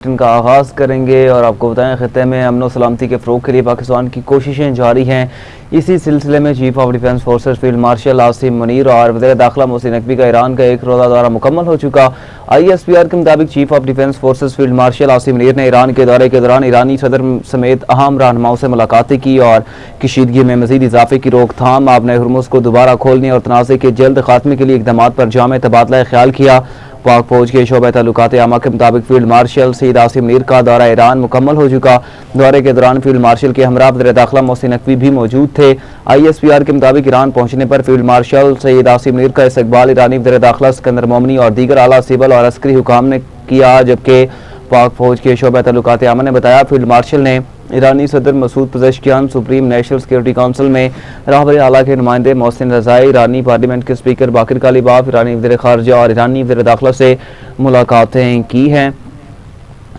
का आगाज़ करेंगे और आपको बताएं खिते में अमन और सलामती के फ़रोग़ के लिए पाकिस्तान की कोशिशें जारी हैं। इसी सिलसिले में chief of defence forces field marshal Asim Munir और वज़ीर दाखिला मोहसिन नकवी का ईरान का एक रोज़ा दौरा मुकम्मल हो चुका। ISPR के मुताबिक chief of defence forces field marshal Asim Munir ने ईरान के दौरे के दौरान ईरानी सदर समेत अहम रहनुमाओं से मुलाकातें की और कशीदगी में मज़ीद इजाफे की रोकथाम, आबने हुर्मुज़ को दोबारा खोलने और तनाज़े के जल्द खात्मे के लिए इक़दाम पर जामे तबादला ख्याल किया। पाक फौज के शोबे ताल्लुकात आमा के मुताबिक फील्ड मार्शल सईद आसिम मुनीर का दौरा ईरान मुकम्मल हो चुका। दौरे के दौरान फील्ड मार्शल के हमरा वज़ीर दाखिला मोहसिन नकवी भी मौजूद थे। ISPR के मुताबिक ईरान पहुंचने पर फील्ड मार्शल सईद आसिम मुनीर का इस्तकबाल ईरानी वज़ीर दाखिला सिकंदर मोमनी और दीगर आला सिविल और अस्करी हुकाम ने किया, जबकि पाक फौज के शोबे ताल्लुकात आमा ने बताया फील्ड मार्शल ने ईरानी सदर Masoud Pezeshkian, supreme national security council में रहबर आला के नुमाइंदे मोहसिन रज़ाई, ईरानी पार्लियामेंट के स्पीकर बाकिर कालीबाफ, ईरानी वज़ीर ख़ारजा और ईरानी वज़ीर दाखिला से मुलाकातें की हैं।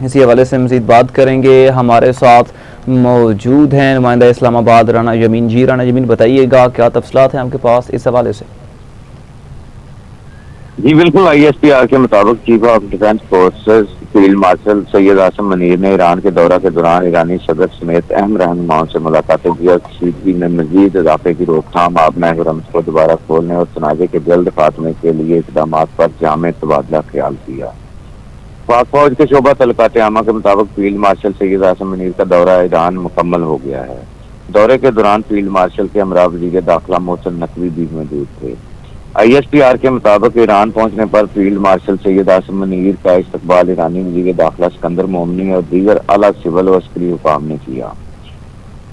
इसी हवाले से मज़ीद बात करेंगे। हमारे साथ मौजूद हैं नुमाइंदा इस्लामाबाद राना जमीन। जी राना जमीन, बताइएगा क्या तफसीलात हैं आपके पास इस हवाले से? जी बिल्कुल, ISPR के मुताबिक chief of defence forces field marshal Syed Asim Munir ने ईरान के दौरा के दौरान ईरानी सदर समेत अहम रहनुमाओं से मुलाकातें की और कशीदगी में मजीद इजाफे की रोकथाम, आबना हुर्मुज़ को दोबारा खोलने और तनाज़े के जल्द खात्मे के लिए इक़दाम पर जामे तबादला ख्याल किया। पाक फौज के शोबा तल्लुकात आमा के मुताबिक फील्ड मार्शल सैयद आसिम मुनीर का दौरा ईरान मुकम्मल हो गया है। दौरे के दौरान फील्ड मार्शल के हमरा वज़ीर दाखिला मोहसिन नकवी भी मौजूद थे। ISPR के मुताबिक ईरान पहुंचने पर फील्ड मार्शल सैयद आसिम मुनीर का इस्तकबाल ईरानी वज़ीर दाखिला सिकंदर मोमनी और दीगर आला सिविल और अस्करी हुकाम ने किया।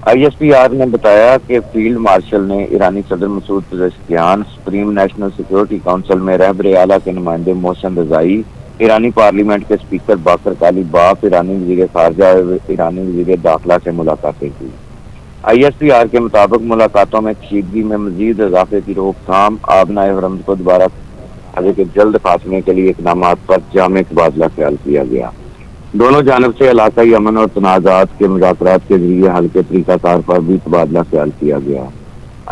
ISPR ने बताया कि फील्ड मार्शल ने ईरानी सदर Masoud Pezeshkian, supreme national security council में रहबर आला के नुमाइंदे मोहसिन रज़ाई, ईरानी पार्लियामेंट के स्पीकर बाकिर कालीबाफ, ईरानी वज़ीर ख़ारजा और ईरानी वज़ीर दाखिला से मुलाकातें की। ISPR के मुताबिक मुलाकातों में कशीदगी में मजीद इजाफे की रोकथाम, आबना हुर्मुज़ को दोबारा के जल्द खात्मे के लिए इक़दाम पर जामे तबादला ख्याल किया गया। दोनों जानब से इलाकाई अमन और तनाज़ात के मुज़ाकरात के जरिए हल के तरीक़ाकार पर भी तबादला ख्याल किया गया।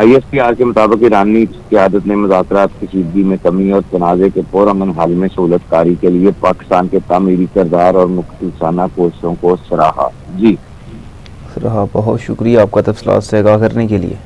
ISPR के मुताबिक ईरानी क़यादत ने मुज़ाकरात कशीदगी में कमी और तनाज़े के पुरअमन हल में सहूलत कारी के लिए पाकिस्तान के तामीरी किरदार और मुख्तलिफ़ाना कोशिशों को सराहा। जी रहा, बहुत शुक्रिया आपका तफसीलात से आगाह करने के लिए।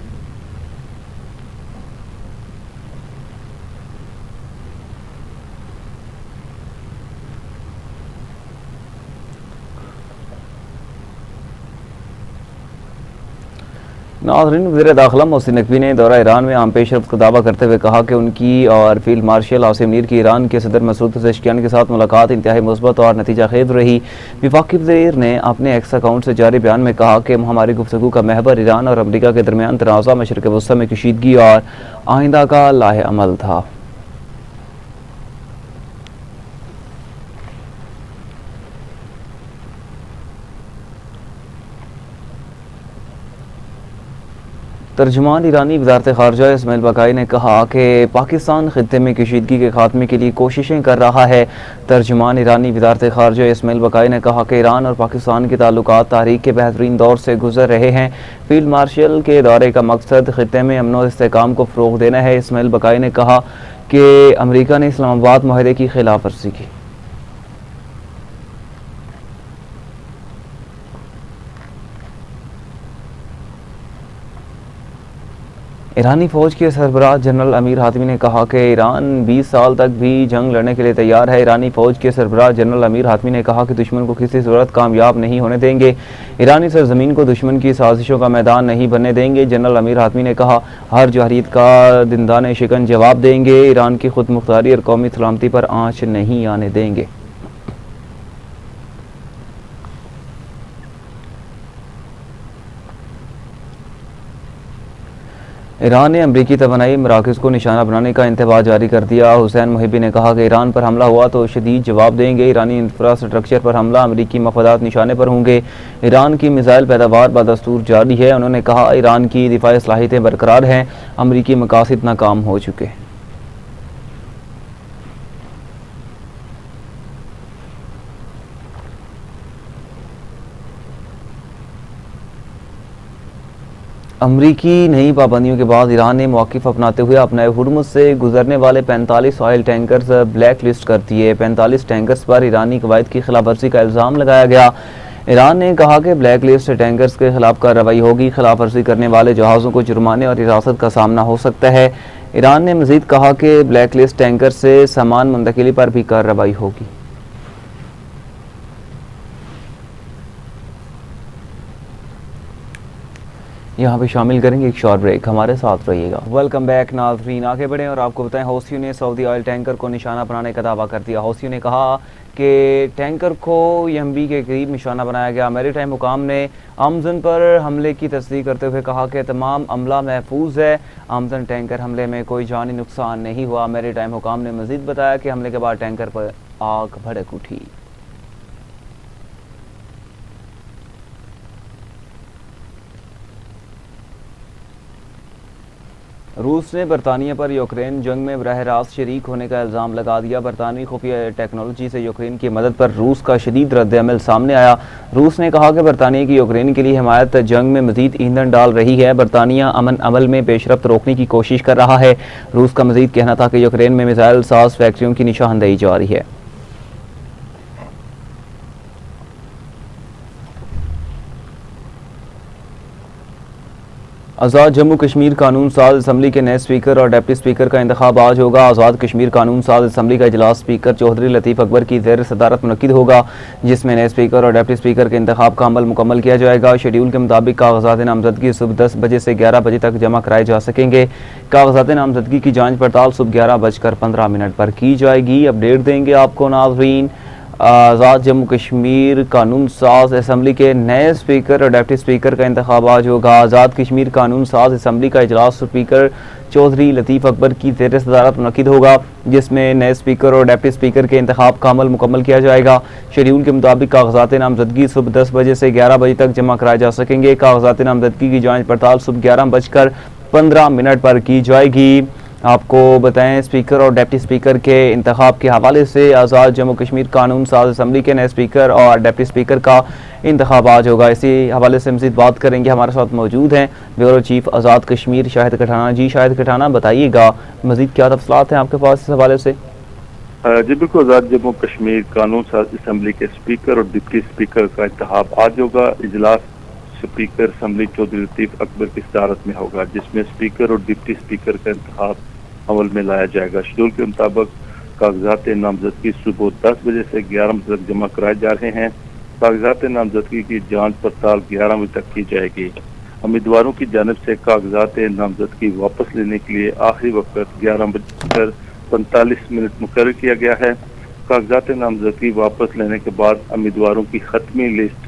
नाज़रीन, वज़ीर दाखिला मोहसिन नकवी ने दौरा ईरान में आम पेशरफ्त का दावा करते हुए कहा कि उनकी और फील्ड मार्शल आसिम मुनीर की ईरान के सदर मसूद पज़ेश्कियान के साथ मुलाकात इंतहाई मुस्बत और नतीजा खेज रही। वफाकी वज़ीर ने अपने एक्स अकाउंट से जारी बयान में कहा कि हमारी गुफ्तगू का महवर ईरान और अमरीका के दरमियान तनाज़ा, मशरिक़ वस्ता में कशीदगी और आइंदा का लाहे अमल था। तर्जुमान ईरानी वज़ारत ख़ारजा इस्माइल बकाई ने कहा कि पाकिस्तान ख़ित्ते में कशीदगी के खात्मे के लिए कोशिशें कर रहा है। तर्जुमान ईरानी वज़ारत ख़ारजा इस्माइल बकाई ने कहा कि ईरान और पाकिस्तान के ताल्लुकात तारीख़ के बेहतरीन दौर से गुजर रहे हैं। फील्ड मार्शल के दौरे का मकसद ख़ित्ते में अमन और इस्तेहकाम को फ़रोग़ देना है। इस्माइल बकाई ने कहा कि अमरीका ने इस्लामाबाद मुआहदे की खिलाफ वर्जी की। ईरानी फ़ौज के सरबराह जनरल अमीर हातमी ने कहा कि ईरान 20 साल तक भी जंग लड़ने के लिए तैयार है। ईरानी फ़ौज के सरबराह जनरल अमीर हातमी ने कहा कि दुश्मन को किसी सूरत कामयाब नहीं होने देंगे। ईरानी सरजमीन को दुश्मन की साजिशों का मैदान नहीं बनने देंगे। जनरल अमीर हातमी ने कहा, हर जवाहियत का दिंदाने शिकन जवाब देंगे। ईरान की खुद मुख्तारी और कौमी सलामती पर आँच नहीं आने देंगे। ईरान ने अमरीकी तवानाई मराकज़ को निशाना बनाने का इंतबाह जारी कर दिया। हुसैन मुहिबी ने कहा कि ईरान पर हमला हुआ तो शदीद जवाब देंगे। ईरानी इंफ्रास्ट्रक्चर पर हमला, अमरीकी मफादात निशाने पर होंगे। ईरान की मिसाइल पैदावार बदस्तूर जारी है। उन्होंने कहा, ईरान की दिफाई सलाहियतें बरकरार हैं, अमरीकी मकासद नाकाम हो चुके हैं। अमरीकी नई पाबंदियों के बाद ईरान ने मौक़िफ़ अपनाते हुए अपने हुर्मुज़ से गुजरने वाले 45 ऑयल टैंकर्स ब्लैक लिस्ट कर दिए। 45 टैंकर्स पर ईरानी कवायद की खिलाफवर्जी का इल्ज़ाम लगाया गया। ईरान ने कहा कि ब्लैक लिस्ट टैंकर्स के खिलाफ कार्रवाई होगी। खिलाफवर्जी करने वाले जहाज़ों को जुर्माने और हिरासत का सामना हो सकता है। ईरान ने मज़ीद कहा कि ब्लैक लिस्ट टैंकर से सामान मुंतकिली पर भी कार्रवाई होगी। यहाँ पे शामिल करेंगे एक शॉर्ट ब्रेक, हमारे साथ रहिएगा। वेलकम बैक नाज़रीन, आगे बढ़ें और आपको बताएं हौसियों ने सऊदी ऑयल टैंकर को निशाना बनाने का दावा कर दिया। हौसियों ने कहा कि टैंकर को यम्बी के करीब निशाना बनाया गया। मैरीटाइम हुकाम ने आमजन पर हमले की तस्दीक करते हुए कहा कि तमाम अमला महफूज है। आमजन टैंकर हमले में कोई जानी नुकसान नहीं हुआ। मैरीटाइम हुकाम ने मजीद बताया कि हमले के बाद टैंकर पर आग भड़क उठी। रूस ने बरतानिया पर यूक्रेन जंग में बरह रास्त शरीक होने का इल्ज़ाम लगा दिया। बरतानवी खुफिया टेक्नोलॉजी से यूक्रेन की मदद पर रूस का शदीद रद्द-ए-अमल सामने आया। रूस ने कहा कि बरतानिया की यूक्रेन के लिए हिमायत जंग में मजीद ईंधन डाल रही है। बरतानिया अमन अमल में पेशरफ्त रोकने की कोशिश कर रहा है। रूस का मजीद कहना था कि यूक्रेन में मिसाइल साज फैक्ट्रियों की निशानदेही जारी है। आज़ाद जम्मू कश्मीर कानून साज असम्बली के नए स्पीकर और डिप्टी स्पीकर का इंतखाब आज होगा। आज़ाद कश्मीर कानून साज असम्बली का इजलास स्पीकर चौधरी लतीफ़ अकबर की ज़ेर सदारत मुनक्किद होगा, जिसमें नए स्पीकर और डिप्टी स्पीकर के इंतखाब का अमल मुकम्मल किया जाएगा। शेड्यूल के मुताबिक कागजात नामजदगी सुबह 10 बजे से 11 बजे तक जमा कराए जा सकेंगे। कागजात नामजदगी की जाँच पड़ताल सुबह 11:15 पर की जाएगी। अपडेट देंगे आपको नाज़रीन। आज़ाद जम्मू कश्मीर कानून साज असम्बली के नए स्पीकर और डिप्टी स्पीकर का इंतखाब आज होगा। आज़ाद कश्मीर कानून साज असम्बली का इजलास स्पीकर चौधरी लतीफ़ अकबर की ज़ेर सदारत मुनक्किद होगा, जिसमें नए स्पीकर और डिप्टी स्पीकर के इंतखाब का अमल मुकम्मल किया जाएगा। शेड्यूल के मुताबिक कागजात नामजदगी सुबह 10 बजे से 11 बजे तक जमा कराए जा सकेंगे। कागजात नामजदगी की जाँच पड़ताल सुबह 11:15 पर की जाएगी। आपको बताएं स्पीकर और डिप्टी स्पीकर के इंतखाब के हवाले से आज़ाद जम्मू कश्मीर कानून साज असम्बली के नए स्पीकर और डिप्टी स्पीकर का इंतखाब आज होगा। इसी हवाले से मज़ीद बात करेंगे। हमारे साथ मौजूद हैं ब्यूरो चीफ आज़ाद कश्मीर शाहिद कठाना। जी शाहिद कठाना, बताइएगा मज़ीद क्या तफसीलात हैं आपके पास इस हवाले से? जी बिल्कुल, आज़ाद जम्मू कश्मीर कानून साज असम्बली के स्पीकर और डिप्टी स्पीकर का इंतखाब आज होगा। इजलास स्पीकर असम्बली चौधरी लतीफ़ अकबर की सदारत में होगा, जिसमें स्पीकर और डिप्टी स्पीकर का इंतखाब अमल में लाया जाएगा। शेड्यूल के मुताबिक कागजात नामजदगी सुबह 10 बजे से 11 बजे तक जमा कराए जा रहे हैं। कागजात नामजदगी की जांच पड़ताल 11 बजे तक की जाएगी। उम्मीदवारों की जानिब से कागजात नामजदगी वापस लेने के लिए आखिरी वक्त 11:45 मुकर्रर किया गया है। कागजात नामजदगी वापस लेने के बाद उम्मीदवारों की खत्मी लिस्ट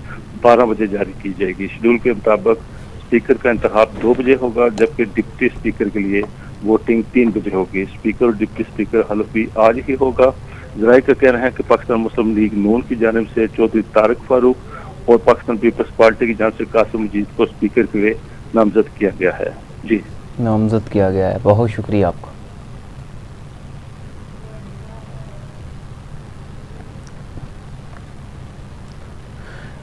12 बजे जारी की जाएगी। शेड्यूल के मुताबिक स्पीकर का इंतखाब 2 बजे होगा, जबकि डिप्टी स्पीकर के लिए वोटिंग 3 बजे होगी। स्पीकर और डिप्टी स्पीकर हल्फ भी आज ही होगा। जराये का कहना है कि पाकिस्तान मुस्लिम लीग नून की जानिब से चौधरी तारिक फारूक और पाकिस्तान पीपल्स पार्टी की जानिब से कासिम मजीद को स्पीकर के लिए नामजद किया गया है। जी नामजद किया गया है, बहुत शुक्रिया आपका।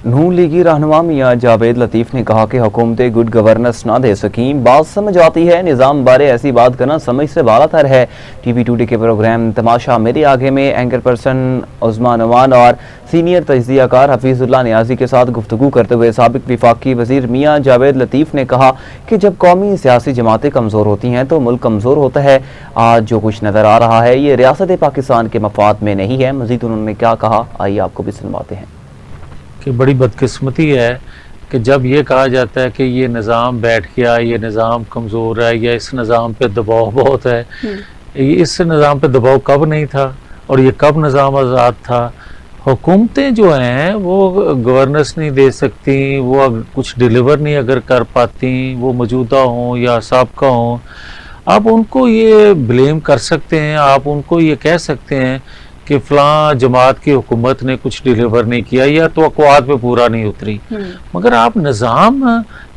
नून लीगी रहनुमा मियां जावेद लतीफ़ ने कहा कि हुकूमतें गुड गवर्नेंस ना दे सकी। बात समझ आती है, निज़ाम बारे ऐसी बात करना समझ से बालातर है। TV टुडे के प्रोग्राम तमाशा मेरे आगे में एंकर पर्सन उस्मान नवान और सीनियर तजज़ियाकार हफीज़ुल्लाह नियाज़ी के साथ गुफ्तगू करते हुए साबिक वफाकी वज़ीर मियां जावेद लतीफ़ ने कहा कि जब कौमी सियासी जमातें कमज़ोर होती हैं तो मुल्क कमज़ोर होता है। आज जो कुछ नज़र आ रहा है ये रियासत पाकिस्तान के मफाद में नहीं है। मज़ीद उन्होंने क्या कहा, आइए आपको भी सुनवाते हैं। कि बड़ी बदकिस्मती है कि जब ये कहा जाता है कि ये निज़ाम बैठ गया, ये निज़ाम कमज़ोर है या इस निज़ाम पे दबाव बहुत है। इस निज़ाम पे दबाव कब नहीं था और ये कब निज़ाम आज़ाद था? हुकूमतें जो हैं वो गवर्नेंस नहीं दे सकती, वो कुछ डिलीवर नहीं अगर कर पाती, वो मौजूदा हों या साबका हों। आप उनको ये ब्लेम कर सकते हैं, आप उनको ये कह सकते हैं कि फ़लाँ जमात की हुकूमत ने कुछ डिलीवर नहीं किया या तो अक़वाद पे पूरा नहीं उतरी। मगर आप निज़ाम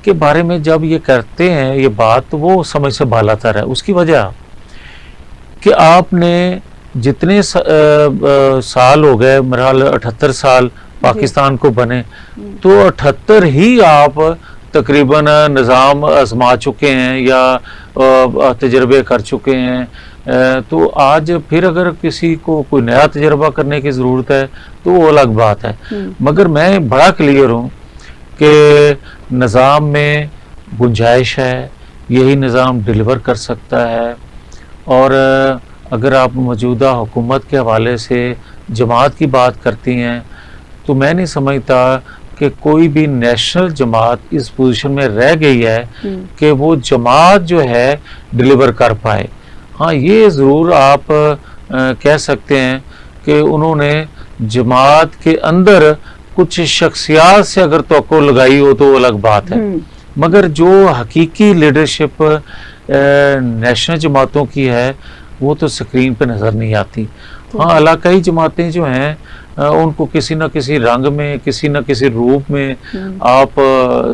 के बारे में जब ये करते हैं ये बात, तो वो समझ से बालातर है। उसकी वजह कि आपने जितने साल हो गए, मेरा 78 साल पाकिस्तान को बने, तो 78 ही आप तकरीबन निज़ाम आजमा चुके हैं या तजर्बे कर चुके हैं, तो आज फिर अगर किसी को कोई नया तजर्बा करने की ज़रूरत है तो वो अलग बात है। मगर मैं बड़ा क्लियर हूँ कि निज़ाम में गुंजाइश है, यही निज़ाम डिलीवर कर सकता है। और अगर आप मौजूदा हुकूमत के हवाले से जमात की बात करती हैं तो मैं नहीं समझता कि कोई भी नेशनल जमात इस पोजीशन में रह गई है कि वो जमात जो है डिलीवर कर पाए। हाँ, ये ज़रूर आप कह सकते हैं कि उन्होंने जमात के अंदर कुछ शख्सियात से अगर तवक्को लगाई हो तो वो अलग बात है, मगर जो हकीकी लीडरशिप नेशनल जमातों की है वो तो स्क्रीन पे नज़र नहीं आती। हाँ, इलाकाई जमातें जो हैं उनको किसी न किसी रंग में, किसी न किसी रूप में आप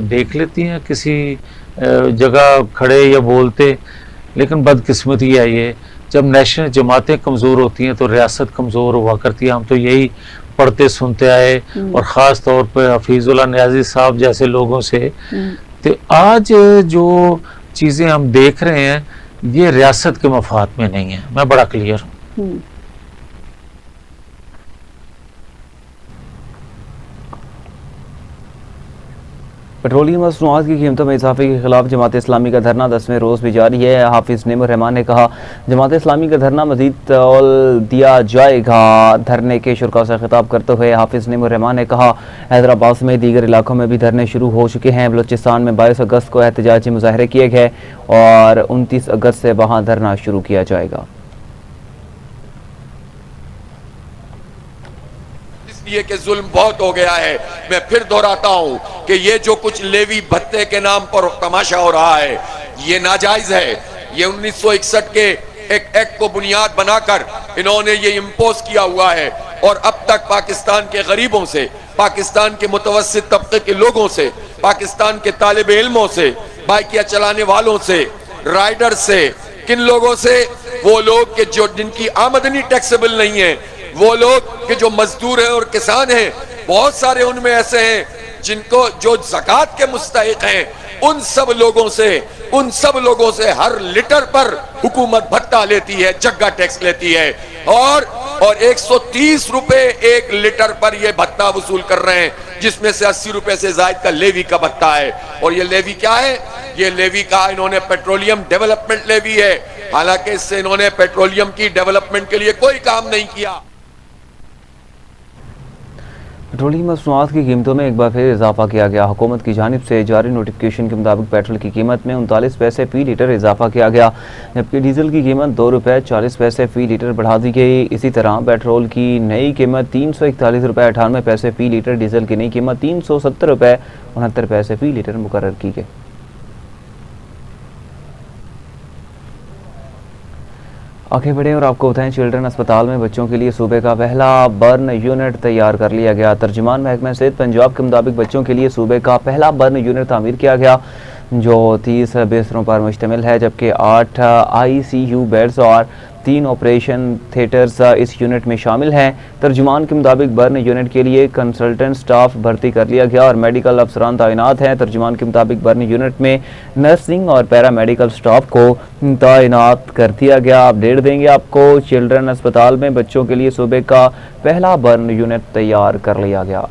देख लेती हैं किसी जगह खड़े या बोलते, लेकिन बदकिस्मती है ये, जब नेशनल जमातें कमज़ोर होती हैं तो रियासत कमज़ोर हुआ करती है। हम तो यही पढ़ते सुनते आए, और ख़ास तौर पर हफीज़ुल्लाह नियाज़ी साहब जैसे लोगों से। तो आज जो चीज़ें हम देख रहे हैं ये रियासत के मफाद में नहीं है, मैं बड़ा क्लियर हूँ। पेट्रोलियम मसनूआत की कीमतों में इजाफे के खिलाफ जमात इस्लामी का धरना 10वें रोज़ भी जारी है। हाफिज़ नेमुर रहमान ने कहा, जमात इस्लामी का धरना मजीद तौल दिया जाएगा। धरने के शुरा से खिताब करते हुए हाफिज़ नेमुर रहमान ने कहा, हैदराबाद समेत दीगर इलाकों में भी धरने शुरू हो चुके हैं। बलूचिस्तान में 22 अगस्त को एहतजाजी मुजाहरे किए गए और 29 अगस्त से वहाँ धरना शुरू किया जाएगा। ये कि जुल्म बहुत हो गया है। मैं फिर दोहराता हूं कि ये जो कुछ लेवी भत्ते के नाम पर तमाशा हो रहा है ये नाजायज है। ये 1961 के एक एक्ट को बुनियाद बनाकर इन्होंने ये इम्पोज किया हुआ है, और अब तक पाकिस्तान के गरीबों से, पाकिस्तान के मुतवस्सित तबके के लोगों से, पाकिस्तान के तालिब इल्मों से, बाइकियां चलाने वालों से, राइडर से, किन लोगों से? वो लोग के जो जिनकी आमदनी टैक्सेबल नहीं है, वो लोग के जो मजदूर हैं और किसान हैं, बहुत सारे उनमें ऐसे हैं जिनको जो ज़कात के मुस्तहिक हैं। उन सब लोगों से हर लीटर पर हुकूमत भत्ता लेती है, जग्गा टैक्स लेती है, और 130 रुपए एक लीटर पर ये भत्ता वसूल कर रहे हैं, जिसमें से 80 रुपए से जायद का लेवी का भत्ता है। और ये लेवी क्या है? ये लेवी का इन्होंने पेट्रोलियम डेवलपमेंट लेवी है, हालांकि इससे इन्होंने पेट्रोलियम की डेवलपमेंट के लिए कोई काम नहीं किया। पेट्रोलियम मसनूआत की कीमतों में एक बार फिर इजाफा किया गया। हुकूमत की जानिब से जारी नोटिफिकेशन के मुताबिक पेट्रोल की कीमत में 39 पैसे फी लीटर इजाफा किया गया, जबकि डीजल की कीमत 2 रुपये 40 पैसे फी लीटर बढ़ा दी गई। इसी तरह पेट्रोल की नई कीमत 341 रुपये 98 पैसे फी लीटर, डीजल की नई कीमत 370 रुपये 69 पैसे फी लीटर मुकर्रर की गई। आगे बढ़े और आपको बताएं, चिल्ड्रन अस्पताल में बच्चों के लिए सूबे का पहला बर्न यूनिट तैयार कर लिया गया। तर्जुमान महकमा सेहत पंजाब के मुताबिक बच्चों के लिए सूबे का पहला बर्न यूनिट तामीर किया गया, जो 30 बिस्तरों पर मुश्तमिल है, जबकि 8 ICU बेड्स और 3 ऑपरेशन थिएटर्स इस यूनिट में शामिल हैं। तर्जुमान के मुताबिक बर्न यूनिट के लिए कंसल्टेंट स्टाफ भर्ती कर लिया गया और मेडिकल अफसरान तैनात हैं। तर्जुमान के मुताबिक बर्न यूनिट में नर्सिंग और पैरा मेडिकल स्टाफ को तैनात कर दिया गया। अपडेट देंगे आपको, चिल्ड्रन अस्पताल में बच्चों के लिए सूबे का पहला बर्न यूनिट तैयार कर लिया गया।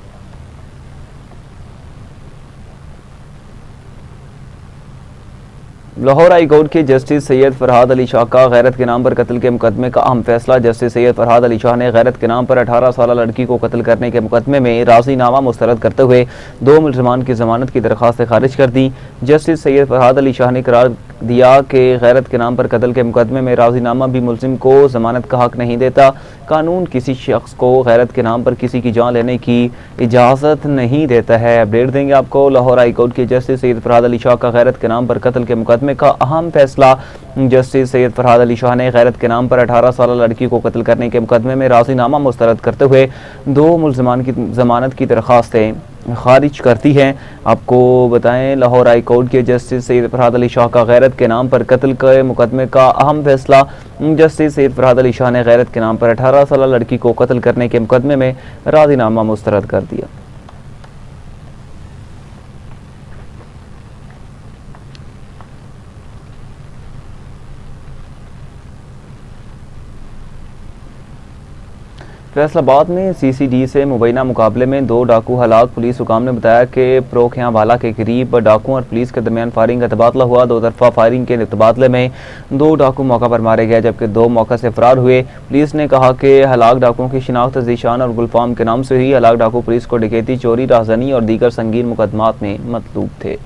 लाहौर हाई कोर्ट के जस्टिस सैयद फरहाद अली शाह का गैरत के नाम पर कत्ल के मुकदमे का अहम फैसला। जस्टिस सैयद फरहाद अली शाह ने गैरत के नाम पर 18 साल लड़की को कत्ल करने के मुकदमे में राज़ीनामा मुस्तरद करते हुए 2 मुलज़मान की जमानत की दरख्वास्त खारिज कर दी। जस्टिस सैयद फरहाद अली शाह ने करार दिया कि गैरत के नाम पर कत्ल के मुकदमे में राज़ीनामा भी मुलजिम को जमानत का हक नहीं देता। कानून किसी शख्स को गैरत के नाम पर किसी की जान लेने की इजाज़त नहीं देता है। अपडेट देंगे आपको, लाहौर हाई कोर्ट के जस्टिस सैयद फरहाद अली शाह का गैरत के नाम पर कत्ल के मुकदमे का अहम फैसला। जस्टिस सैयद फरहाद अली शाह ने गैरत के नाम पर 18 साल लड़की को कत्ल करने के मुकदमे में राज़ीनामा मुस्तरद करते हुए 2 मुलज़मान की जमानत की दरख्वास्तें खारिज करती हैं। आपको बताएं, लाहौर हाई कोर्ट के जस्टिस सैयद फरहाद अली शाह का गैरत के नाम पर कत्ल के मुकदमे का अहम फैसला। जस्टिस सैयद फरहाद अली शाह ने गैरत के नाम पर 18 साल लड़की को कत्ल करने के मुकदमे में राज़ीनामा मुस्तरद कर दिया। फैसलाबाद में सीसीडी से मुबैना मुकाबले में 2 डाकू हलाक। पुलिस हुकाम ने बताया कि प्रोखियाँ वाला के करीब डाकुओं और पुलिस के दरमियान फायरिंग का तबादला हुआ। 2 तरफा फायरिंग के तबादले में 2 डाकू मौका पर मारे गए जबकि 2 मौका से फरार हुए। पुलिस ने कहा कि हलाक डाकुओं की शिनाख्त जीशान और गुलफाम के नाम से हुई। हलाक डाकू पुलिस को डकैती, चोरी, राहजनी और दीगर संगीन मुकदमात में मतलूब थे।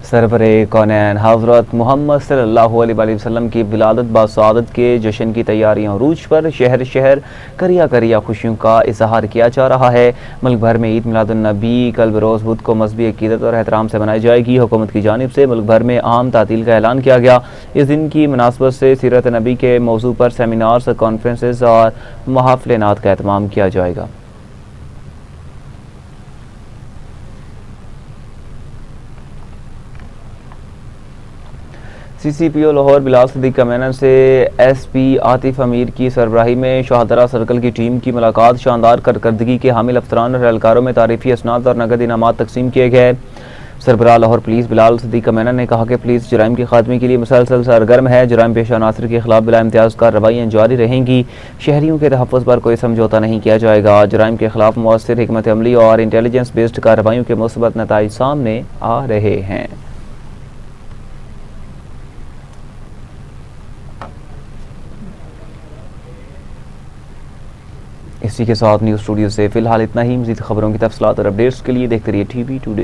सरवरे कौनैन हज़रत मुहम्मद सल्लल्लाहु अलैहि वसल्लम की विलादत बासआदत के जश्न की तैयारियां अरूज पर। शहर शहर करिया करिया खुशियों का इजहार किया जा रहा है। मुल्क भर में ईद मिलादुन्नबी कल बरोज़ बुध को मजहबी अकीदत और एहतराम से मनाई जाएगी। हुकूमत की जानिब से मुल्क भर में आम तातील का ऐलान किया गया। इस दिन की मुनासबत से सीरत नबी के मौजू पर सेमिनार्स, कॉन्फ्रेंसेस और महफ़िल-ए-नात का एहतमाम किया जाएगा। CCPO लाहौर बिलाल सदीक कमेना से SP आतिफ अमीर की सरबराही में शाहदरा सर्कल की टीम की मुलाकात। शानदार कारकर्दगी के हामिल अफसरान और एहलकारों में तारीफी असनाद और नगद इनामात तकसीम किए गए। सरबराह लाहौर पुलिस बिलाल सदीक कमेना ने कहा कि पुलिस जराइम के खात्मे के लिए मुसलसल सरगर्म है। जराइम पेशा अनासर के खिलाफ बिला इम्तियाज कार्रवाइयाँ जारी रहेंगी। शहरियों के तहफ़्फ़ुज़ पर कोई समझौता नहीं किया जाएगा। जराइम के खिलाफ मौसर हिकमत अमली और इंटेलिजेंस बेस्ड कार्रवाइयों के मुस्बत नताइज सामने आ रहे हैं। इसी के साथ न्यूज़ स्टूडियो से फिलहाल इतना ही। मज़ीद खबरों की तफसीलात और अपडेट्स के लिए देखते रहिए TV टुडे।